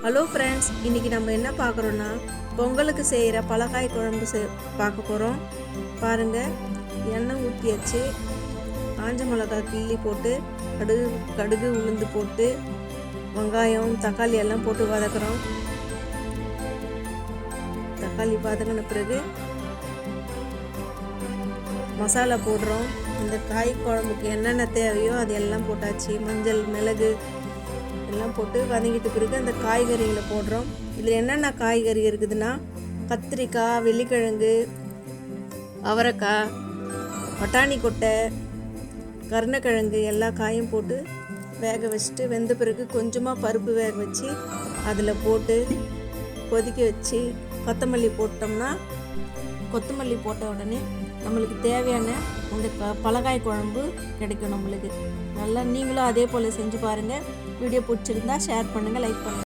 Hello friends, இன்றைக்கி நம்ம என்ன பார்க்குறோன்னா பொங்கலுக்கு செய்கிற பலகாய் குழம்பு பார்க்க போகிறோம். பாருங்கள், எண்ணெய் ஊற்றியாச்சு. காஞ்ச மிளகாய் கிள்ளி போட்டு கடுகு உளுந்து போட்டு வெங்காயம் தக்காளி எல்லாம் போட்டு வதக்குறோம். தக்காளி வதங்கின பிறகு மசாலா போடுறோம். இந்த காய் குழம்புக்கு என்னென்ன தேவையோ அது எல்லாம் போட்டாச்சு. மஞ்சள், மிளகு எல்லாம் போட்டு வதங்கிட்டு பிறகு அந்த காய்கறிகளை போடுறோம். இதில் என்னென்ன காய்கறி இருக்குதுன்னா கத்திரிக்காய், வெள்ளிக்கிழங்கு, அவரைக்காய், பட்டாணி கொட்டை, கருணக்கிழங்கு எல்லா காயும் போட்டு வேக வச்சுட்டு வெந்த பிறகு கொஞ்சமாக பருப்பு வேக வச்சு அதில் போட்டு கொதிக்க வச்சு கொத்தமல்லி போட்ட உடனே நம்மளுக்கு தேவையான இந்த பலகாய் குழம்பு கிடைக்கும். நம்மளுக்கு நல்லா நீங்களும் அதே போல் செஞ்சு பாருங்கள். வீடியோ பிடிச்சிருந்தா ஷேர் பண்ணுங்கள், லைக் பண்ணுங்கள்.